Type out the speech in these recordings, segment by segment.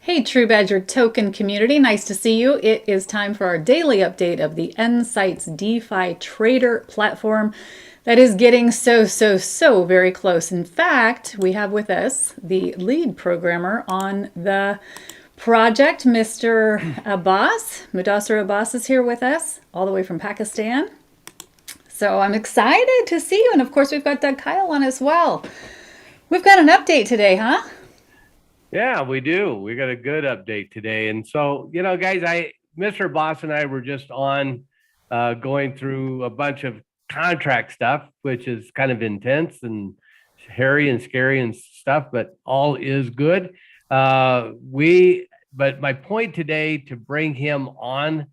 Hey, True Badger token community, nice to see you. It is time for our daily update of the nSights DeFi Trader platform that is getting so very close. In fact, we have with us the lead programmer on the project, Mr. Abbas. Mudassar Abbas is here with us, all the way from Pakistan. So I'm excited to see you. And of course, we've got Doug Kyle on as well. We've got an update today, huh? Yeah, we do. We got a good update today. And so, guys, Mr. Boss and I were just on going through a bunch of contract stuff, which is kind of intense and hairy and scary and stuff, but all is good. But my point today to bring him on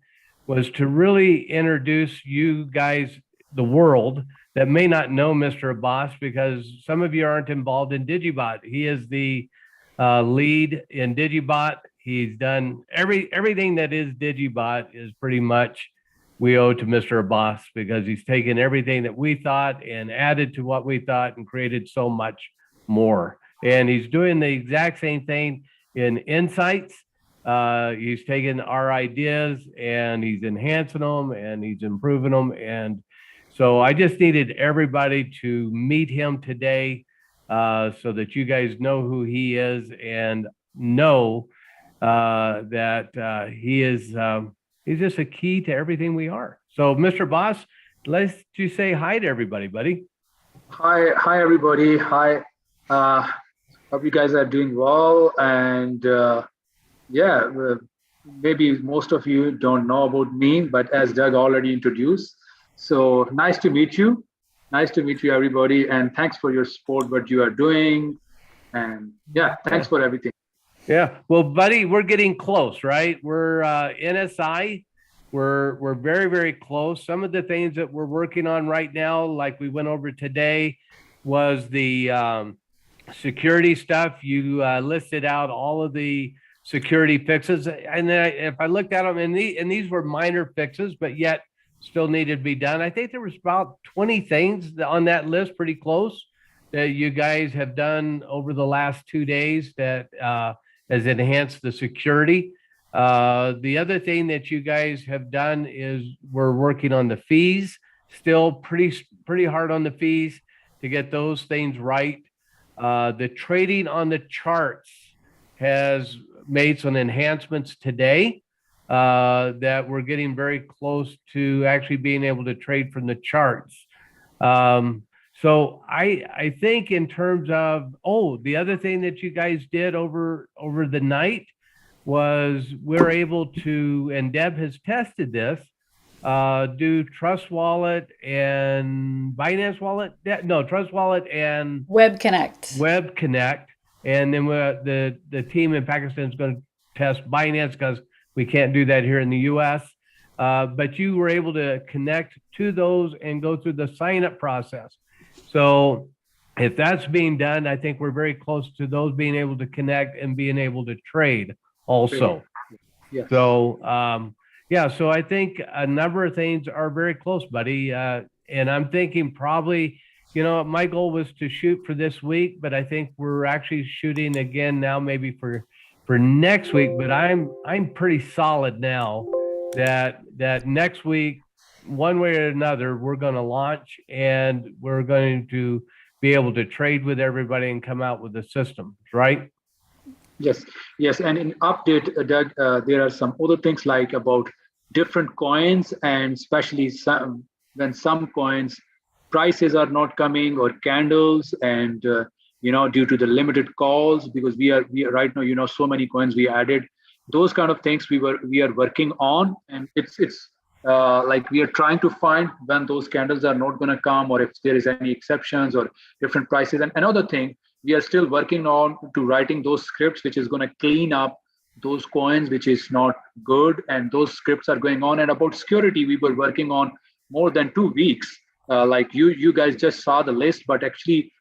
was to really introduce you guys, the world that may not know Mr. Abbas, because some of you aren't involved in Digibot. He is the lead in Digibot. He's done everything that is Digibot is pretty much we owe to Mr. Abbas, because he's taken everything that we thought and added to what we thought and created so much more. And he's doing the exact same thing in nSights. He's taken our ideas and he's enhancing them and he's improving them. And so I just needed everybody to meet him today, so that you guys know who he is and know that he's just a key to everything we are. So, Mr. Boss, let's just say hi to everybody, buddy. Hi, everybody. Hi. Hope you guys are doing well. And maybe most of you don't know about me, but as Doug already introduced, so nice to meet you. Nice to meet you, everybody. And thanks for your support, what you are doing. And thanks for everything. Yeah. Well, buddy, we're getting close, right? We're NSI. We're very close. Some of the things that we're working on right now, like we went over today, was the security stuff. You listed out all of the security fixes, and then if I looked at them, and these were minor fixes, but yet still needed to be done. I think there was about 20 things on that list, pretty close, that you guys have done over the last 2 days that has enhanced the security. The other thing that you guys have done is we're working on the fees, still pretty hard on the fees to get those things right. The trading on the charts has made some enhancements today. That we're getting very close to actually being able to trade from the charts. So I think in terms of, the other thing that you guys did over the night was we're able to, and Deb has tested this, do Trust Wallet and Binance Wallet. No, Trust Wallet and Web Connect. And then the team in Pakistan is going to test Binance, because we can't do that here in the US. But you were able to connect to those and go through the sign-up process. So if that's being done, I think we're very close to those being able to connect and being able to trade also. Yes. So, so I think a number of things are very close, buddy. And I'm thinking probably, my goal was to shoot for this week, but I think we're actually shooting again now, maybe for next week. But I'm pretty solid now that next week, one way or another, we're going to launch and we're going to be able to trade with everybody and come out with a system, right? Yes. And in update, Doug, there are some other things like about different coins, and especially when some coins prices are not coming, or candles, and due to the limited calls, because we are right now, so many coins we added, those kind of things we are working on. And it's like we are trying to find when those candles are not going to come, or if there is any exceptions or different prices. And another thing, we are still working on to writing those scripts which is going to clean up those coins which is not good, and those scripts are going on. And about security, we were working on more than 2 weeks. Like you guys just saw the list, but actually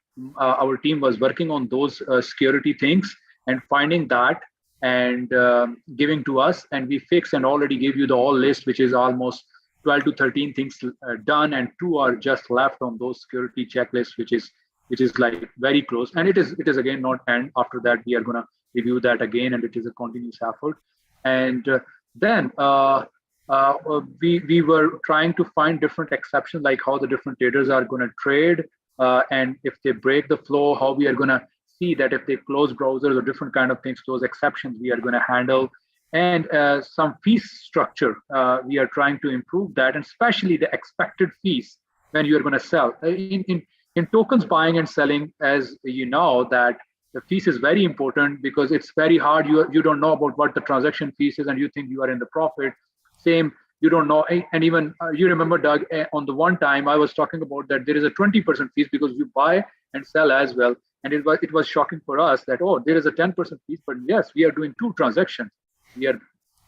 our team was working on those security things and finding that and giving to us, and we fixed and already gave you the all list, which is almost 12 to 13 things done, and 2 are just left on those security checklists, which is like very close. And it is again not end. After that, we are gonna review that again, and it is a continuous effort. And then we were trying to find different exceptions, like how the different traders are going to trade, and if they break the flow, how we are going to see that if they close browsers or different kind of things, those exceptions we are going to handle. And some fee structure, we are trying to improve that, and especially the expected fees when you are going to sell. In tokens buying and selling, as you know, that the fees is very important because it's very hard. You don't know about what the transaction fees is, and you think you are in the profit. Same, you don't know. And even you remember, Doug, on the one time I was talking about that there is a 20% fees because you buy and sell as well. And it was shocking for us that, oh, there is a 10% fees, but yes, we are doing two transactions. We are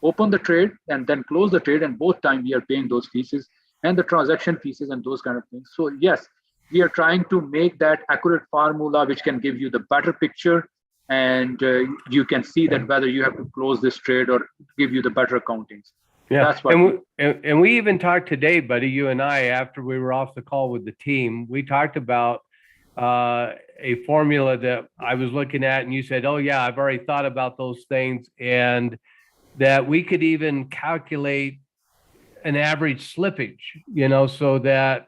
open the trade and then close the trade, and both time we are paying those fees and the transaction fees and those kind of things. So yes, we are trying to make that accurate formula which can give you the better picture, and you can see that whether you have to close this trade or give you the better accountings. Yeah, that's what and we even talked today, buddy, you and I, after we were off the call with the team, we talked about a formula that I was looking at, and you said, oh yeah, I've already thought about those things, and that we could even calculate an average slippage, so that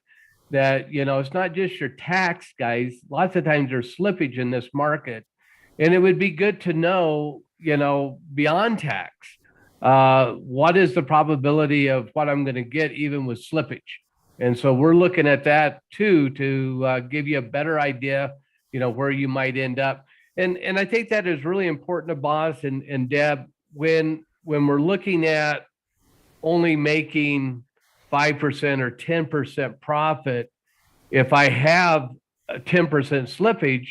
it's not just your tax, guys. Lots of times there's slippage in this market, and it would be good to know, beyond tax, what is the probability of what I'm going to get even with slippage. And so we're looking at that too, to give you a better idea, where you might end up. And I think that is really important to Boss and Deb, when we're looking at only making 5% or 10% profit. If I have a 10% slippage,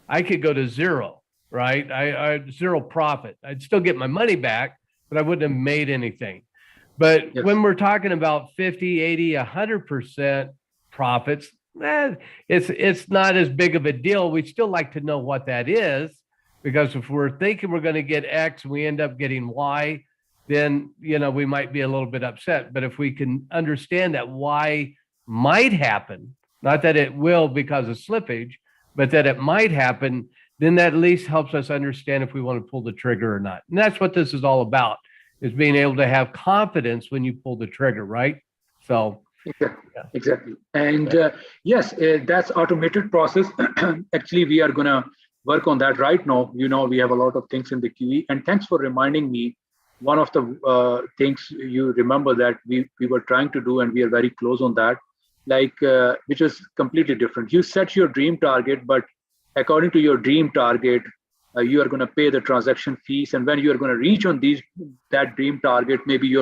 I could go to zero, right? I zero profit. I'd still get my money back, but I wouldn't have made anything. But Yes. when we're talking about 50, 80, 100% profits, it's not as big of a deal. We'd still like to know what that is, because if we're thinking we're going to get X and we end up getting Y, then, we might be a little bit upset. But if we can understand that Y might happen, not that it will because of slippage, but that it might happen, then that at least helps us understand if we want to pull the trigger or not. And that's what this is all about, is being able to have confidence when you pull the trigger, right? So exactly. And yes, that's automated process. Actually, we are going to work on that right now. We have a lot of things in the QE, and thanks for reminding me. One of the things you remember that we were trying to do, and we are very close on that, which is completely different. You set your dream target, but according to your dream target, you are going to pay the transaction fees. And when you are going to reach on that dream target, maybe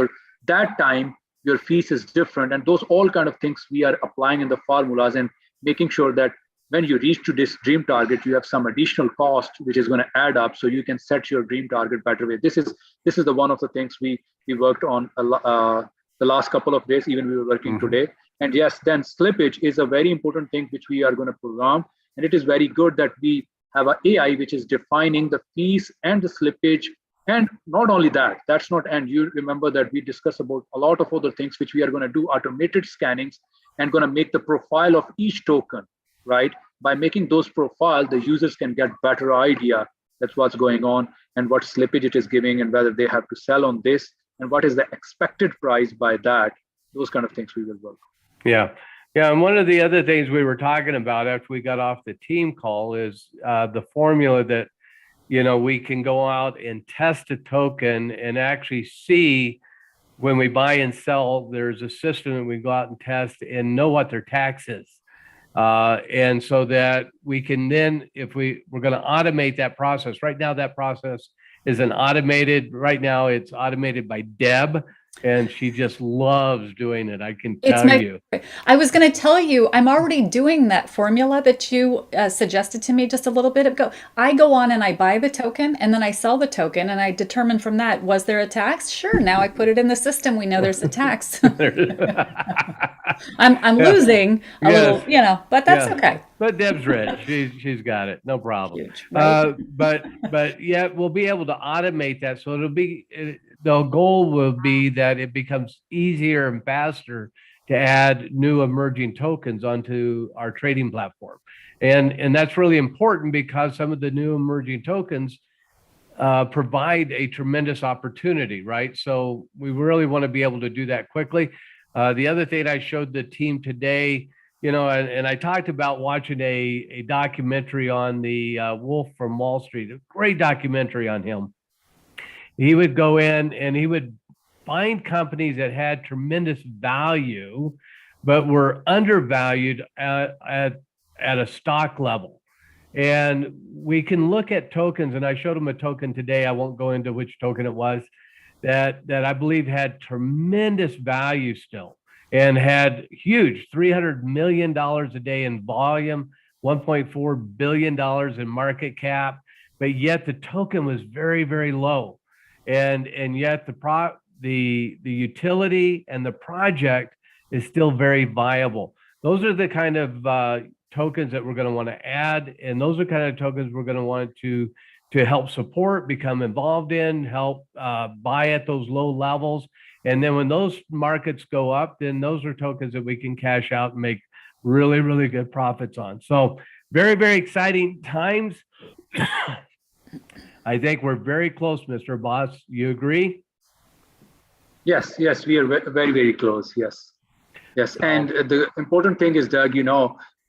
that time your fees is different. And those all kind of things we are applying in the formulas and making sure that when you reach to this dream target, you have some additional cost which is going to add up, so you can set your dream target better way. This is the one of the things we worked on the last couple of days. Even we were working today. And yes, then slippage is a very important thing which we are going to program. And it is very good that we have an AI which is defining the fees and the slippage. And not only that, that's not, and you remember that we discussed about a lot of other things which we are going to do automated scannings and going to make the profile of each token, right? By making those profiles, the users can get better idea that's what's going on and what slippage it is giving, and whether they have to sell on this and what is the expected price by that. Those kind of things we will work on. Yeah. And one of the other things we were talking about after we got off the team call is the formula that, we can go out and test a token and actually see when we buy and sell. There's a system that we go out and test and know what their tax is. And so that we can then, if we're going to automate that process. Right now, that process isn't automated. Right now, it's automated by Deb. And she just loves doing it. I can tell you. I was going to tell you, I'm already doing that formula that you suggested to me just a little bit ago. I go on and I buy the token, and then I sell the token, and I determine from that, was there a tax? Sure. Now I put it in the system. We know there's a tax. I'm losing a little, but that's okay. But Deb's rich. She's got it. No problem. Huge, right? But yeah, we'll be able to automate that. So the goal will be that it becomes easier and faster to add new emerging tokens onto our trading platform. And that's really important because some of the new emerging tokens, provide a tremendous opportunity, right? So we really want to be able to do that quickly. The other thing I showed the team today, and I talked about watching a documentary on the Wolf from Wall Street, a great documentary on him. He would go in and he would find companies that had tremendous value, but were undervalued at a stock level. And we can look at tokens, and I showed him a token today. I won't go into which token it was, that I believe had tremendous value still and had huge $300 million a day in volume, $1.4 billion in market cap, but yet the token was very, very low. And yet the utility and the project is still very viable. Those are the kind of tokens that we're going to want to add, and those are kind of tokens we're going to want to help support, become involved in, help buy at those low levels. And then when those markets go up, then those are tokens that we can cash out and make really, really good profits on. So very, very exciting times. I think we're very close, Mr. Boss. You agree? Yes, we are very, very close. Yes. And the important thing is, Doug,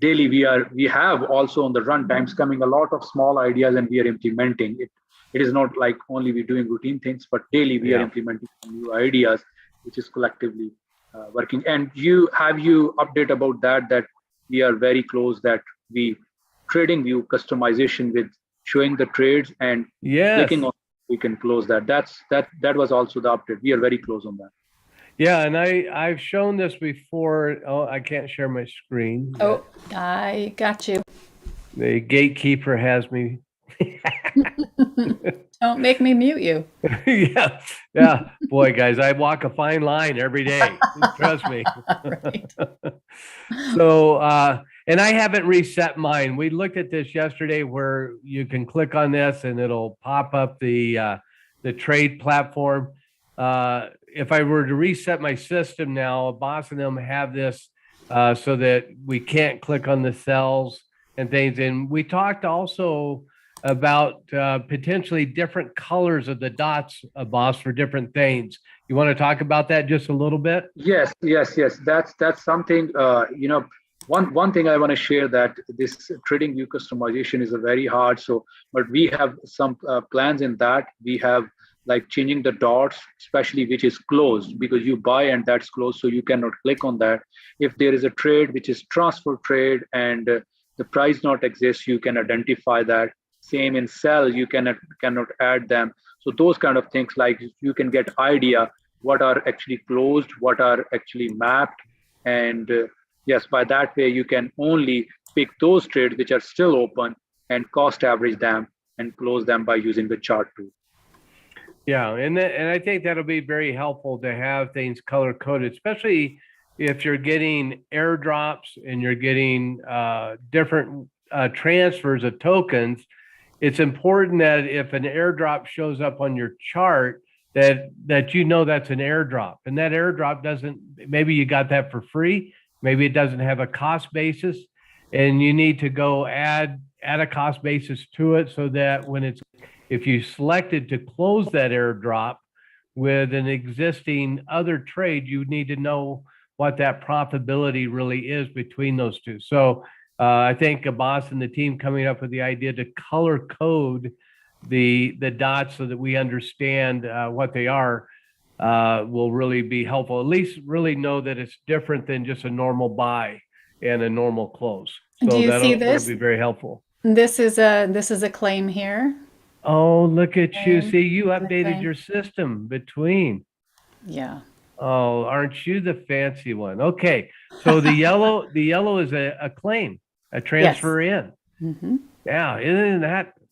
daily we have also on the run times coming a lot of small ideas, and we are implementing it. It is not like only we're doing routine things, but daily we are implementing new ideas, which is collectively working. And you update about that we are very close, that we trading view customization with showing the trades and clicking on, we can close that. That was also the update. We are very close on that. Yeah, and I've shown this before. Oh, I can't share my screen. Oh, I got you. The gatekeeper has me. Don't make me mute you. Yeah. Boy, guys, I walk a fine line every day. Trust me. Right. So, and I haven't reset mine. We looked at this yesterday, where you can click on this and it'll pop up the trade platform. If I were to reset my system now, Boss and them have this so that we can't click on the cells and things. And we talked also about potentially different colors of the dots, Boss, for different things. You want to talk about that just a little bit? Yes. That's something, one thing I want to share, that this trading view customization is a very hard. So, but we have some plans in that. We have like changing the dots, especially which is closed, because you buy and that's closed, so you cannot click on that. If there is a trade which is transfer trade and the price not exists, you can identify that. Same in sell, you cannot add them. So those kind of things, like you can get idea what are actually closed, what are actually mapped, and yes, by that way you can only pick those trades which are still open and cost average them and close them by using the chart tool. Yeah, and I think that'll be very helpful to have things color coded, especially if you're getting airdrops and you're getting different transfers of tokens. It's important that if an airdrop shows up on your chart, that that's an airdrop, and that airdrop doesn't. Maybe you got that for free. Maybe it doesn't have a cost basis, and you need to go add a cost basis to it, so that if you selected to close that airdrop with an existing other trade, you need to know what that profitability really is between those two. So I think Abbas and the team coming up with the idea to color code the dots so that we understand what they are will really be helpful. At least really know that it's different than just a normal buy and a normal close. So do you see this? That'll be very helpful. This is a claim here. Oh, look at you. See, you updated your system between. Yeah. Oh, aren't you the fancy one? Okay. So the yellow is a claim, a transfer in. Mm-hmm. Yeah. Isn't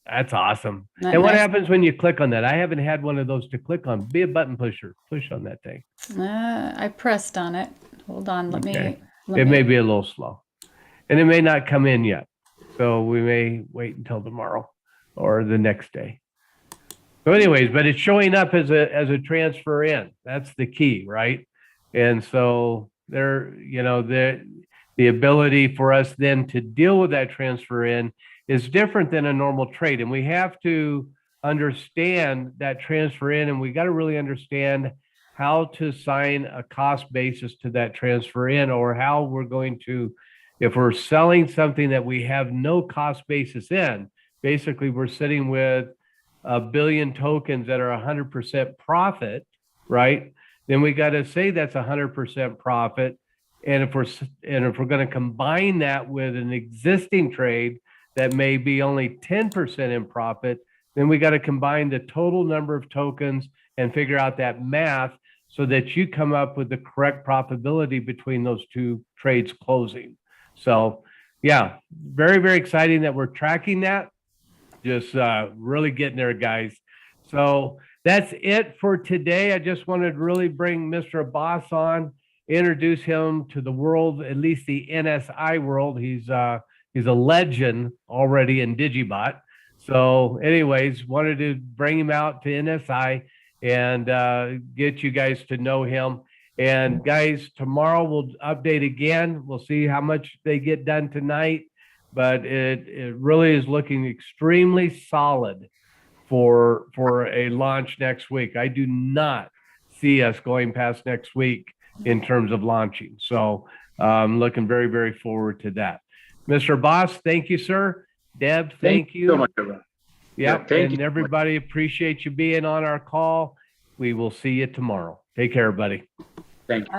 that's awesome. And what happens when you click on that? I haven't had one of those to click on. Be a button pusher. Push on that thing. I pressed on it. Hold on. Let me. It may be a little slow, and it may not come in yet. So we may wait until tomorrow or the next day. So anyways, but it's showing up as a transfer in. That's the key, right? And so the ability for us then to deal with that transfer in is different than a normal trade. And we have to understand that transfer in, and we got to really understand how to assign a cost basis to that transfer in, or how we're going to, if we're selling something that we have no cost basis in, basically we're sitting with a billion tokens that are 100% profit, right? Then we got to say that's 100% profit. And if we're going to combine that with an existing trade that may be only 10% in profit, then we got to combine the total number of tokens and figure out that math so that you come up with the correct profitability between those two trades closing. So yeah, very, very exciting that we're tracking that. Just really getting there, guys. So that's it for today. I just wanted to really bring Mr. Abbas on, introduce him to the world, at least the NSI world. He's a legend already in Digibot. So anyways, wanted to bring him out to NSI and get you guys to know him. And guys, tomorrow we'll update again. We'll see how much they get done tonight, but it really is looking extremely solid for a launch next week. I do not see us going past next week in terms of launching. So I'm looking very, very forward to that. Mr. Boss, thank you, sir. Deb, thank you. So much, everyone. Yep, thank and you. everybody, appreciate you being on our call. We will see you tomorrow. Take care, buddy. Thank you.